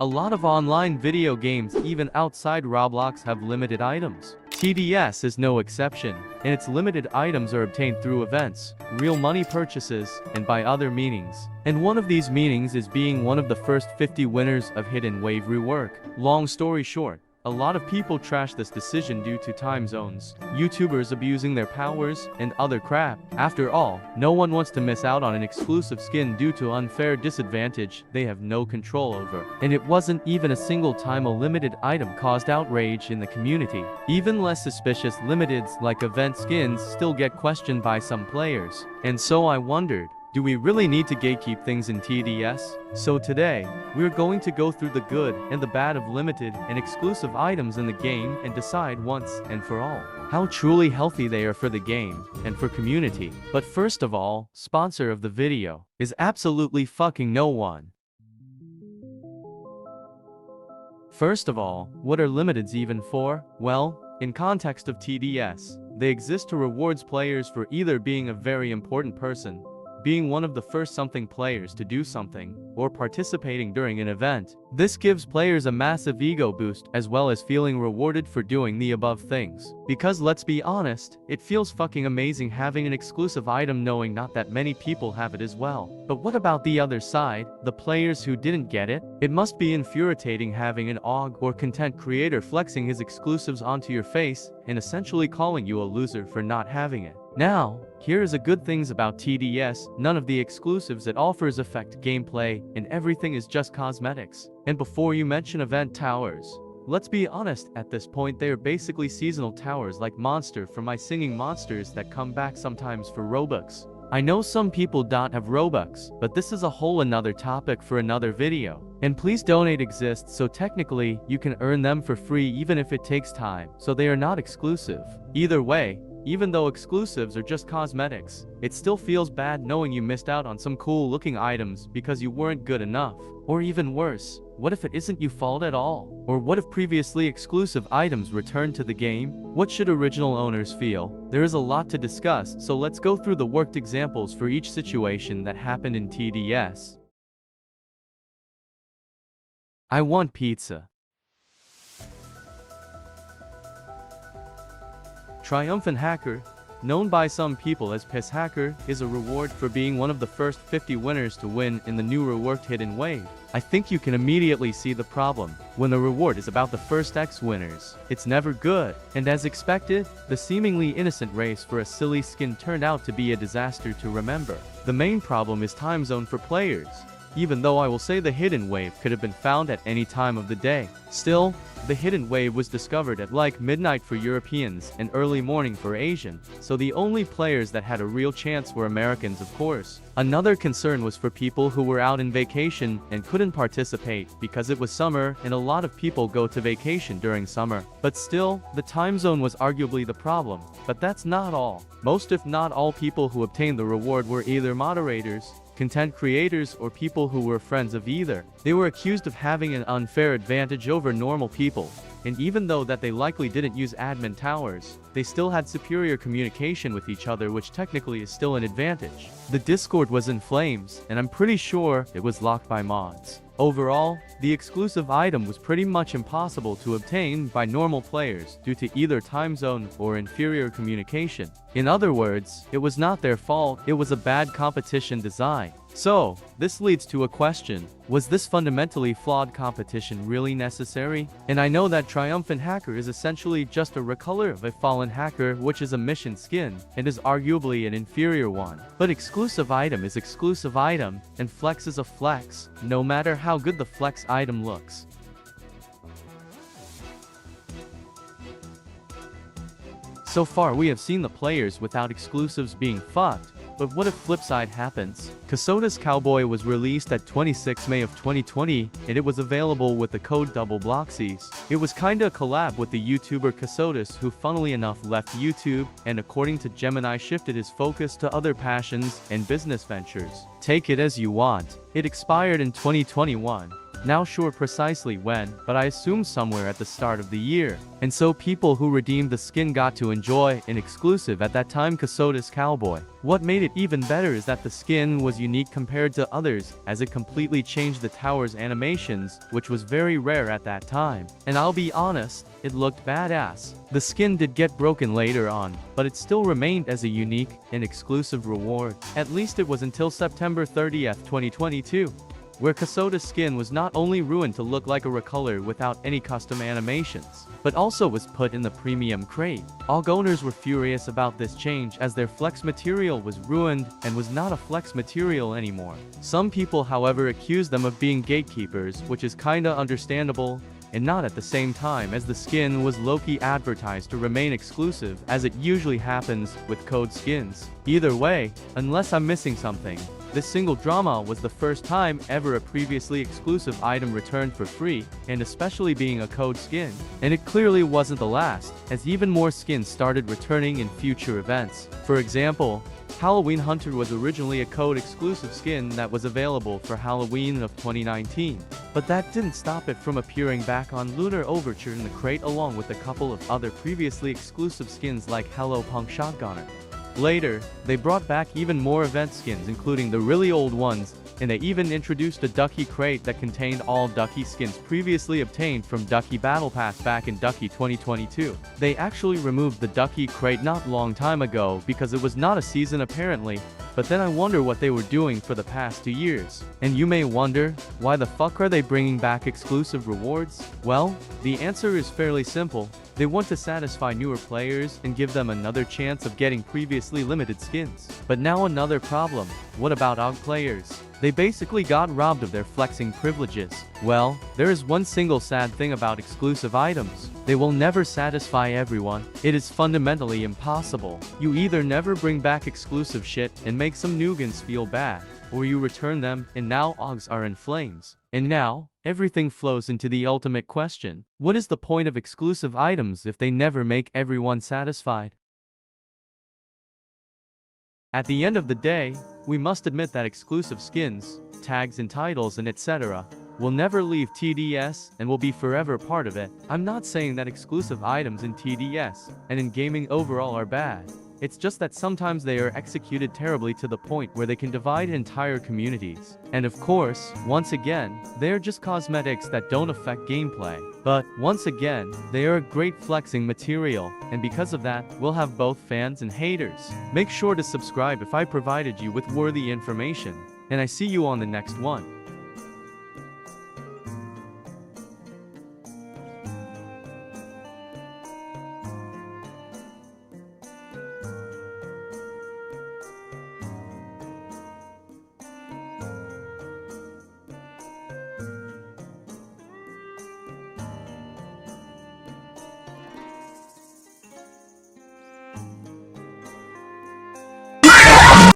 A lot of online video games, even outside Roblox, have limited items. TDS is no exception, and its limited items are obtained through events, real money purchases, and by other meanings. And one of these meanings is being one of the first 50 winners of Hidden Wave rework. Long story short, a lot of people trash this decision due to time zones, YouTubers abusing their powers, and other crap. After all, no one wants to miss out on an exclusive skin due to unfair disadvantage they have no control over. And it wasn't even a single time a limited item caused outrage in the community. Even less suspicious limiteds like event skins still get questioned by some players. And so I wondered, do we really need to gatekeep things in TDS? So today, we're going to go through the good and the bad of limited and exclusive items in the game and decide once and for all how truly healthy they are for the game and for community. But first of all, sponsor of the video is absolutely fucking no one. First of all, what are limiteds even for? Well, in context of TDS, they exist to rewards players for either being a very important person, being one of the first something players to do something, or participating during an event. This gives players a massive ego boost as well as feeling rewarded for doing the above things. Because let's be honest, it feels fucking amazing having an exclusive item knowing not that many people have it as well. But what about the other side, the players who didn't get it? It must be infuriating having an OG or content creator flexing his exclusives onto your face and essentially calling you a loser for not having it. Now, here is the good things about TDS, none of the exclusives it offers affect gameplay, and everything is just cosmetics. And before you mention event towers, let's be honest, at this point they are basically seasonal towers like Monster from My Singing Monsters that come back sometimes for Robux. I know some people don't have Robux, but this is a whole another topic for another video. And please donate exists so technically you can earn them for free even if it takes time, so they are not exclusive. Either way, even though exclusives are just cosmetics, it still feels bad knowing you missed out on some cool looking items because you weren't good enough. Or even worse, what if it isn't your fault at all? Or what if previously exclusive items return to the game? What should original owners feel? There is a lot to discuss, so let's go through the worked examples for each situation that happened in TDS. I want pizza. Triumphant Hacker, known by some people as Piss Hacker, is a reward for being one of the first 50 winners to win in the new reworked Hidden Wave. I think you can immediately see the problem. When the reward is about the first X winners, it's never good. And as expected, the seemingly innocent race for a silly skin turned out to be a disaster to remember. The main problem is time zone for players. Even though I will say the Hidden Wave could have been found at any time of the day. Still, the Hidden Wave was discovered at like midnight for Europeans and early morning for Asian, so the only players that had a real chance were Americans, of course. Another concern was for people who were out in vacation and couldn't participate because it was summer and a lot of people go to vacation during summer. But still, the time zone was arguably the problem. But that's not all. Most if not all people who obtained the reward were either moderators, content creators, or people who were friends of either. They were accused of having an unfair advantage over normal people, and even though that they likely didn't use admin towers, they still had superior communication with each other, which technically is still an advantage. The Discord was in flames, and I'm pretty sure it was locked by mods. Overall, the exclusive item was pretty much impossible to obtain by normal players due to either time zone or inferior communication. In other words, it was not their fault, it was a bad competition design. So, this leads to a question. Was this fundamentally flawed competition really necessary? And I know that Triumphant Hacker is essentially just a recolor of a fallen hacker, which is a mission skin, and is arguably an inferior one. But exclusive item is exclusive item, and flex is a flex, no matter how good the flex item looks. So far we have seen the players without exclusives being fucked. But what if flipside happens? Casoda's Cowboy was released at 26 May of 2020, and it was available with the code DoubleBloxies. It was kinda a collab with the YouTuber Casodas, who funnily enough left YouTube, and according to Gemini shifted his focus to other passions and business ventures. Take it as you want. It expired in 2021. Now sure precisely when, but I assume somewhere at the start of the year. And so people who redeemed the skin got to enjoy an exclusive at that time Casotis Cowboy. What made it even better is that the skin was unique compared to others, as it completely changed the tower's animations, which was very rare at that time. And I'll be honest, it looked badass. The skin did get broken later on, but it still remained as a unique and exclusive reward. At least it was until September 30th, 2022. Where Casotis skin was not only ruined to look like a recolor without any custom animations, but also was put in the premium crate. AUG owners were furious about this change as their flex material was ruined and was not a flex material anymore. Some people however accused them of being gatekeepers, which is kinda understandable, and not at the same time, as the skin was low-key advertised to remain exclusive, as it usually happens with code skins. Either way, unless I'm missing something, this single drama was the first time ever a previously exclusive item returned for free, and especially being a code skin. And it clearly wasn't the last, as even more skins started returning in future events. For example, Halloween Hunter was originally a code exclusive skin that was available for Halloween of 2019. But that didn't stop it from appearing back on Lunar Overture in the crate along with a couple of other previously exclusive skins like Hello Punk Shotgunner. Later, they brought back even more event skins including the really old ones, and they even introduced a Ducky crate that contained all Ducky skins previously obtained from Ducky Battle Pass back in Ducky 2022. They actually removed the Ducky crate not long time ago because it was not a season apparently, but then I wonder what they were doing for the past 2 years. And you may wonder, why the fuck are they bringing back exclusive rewards? Well, the answer is fairly simple. They want to satisfy newer players and give them another chance of getting previously limited skins. But now another problem, what about AUG players? They basically got robbed of their flexing privileges. Well, there is one single sad thing about exclusive items. They will never satisfy everyone. It is fundamentally impossible. You either never bring back exclusive shit and make some noogans feel bad, or you return them and now AUGs are in flames. And now, everything flows into the ultimate question. What is the point of exclusive items if they never make everyone satisfied? At the end of the day, we must admit that exclusive skins, tags and titles and etc. will never leave TDS and will be forever part of it. I'm not saying that exclusive items in TDS and in gaming overall are bad. It's just that sometimes they are executed terribly to the point where they can divide entire communities. And of course, once again, they are just cosmetics that don't affect gameplay. But, once again, they are a great flexing material, and because of that, we'll have both fans and haters. Make sure to subscribe if I provided you with worthy information, and I see you on the next one.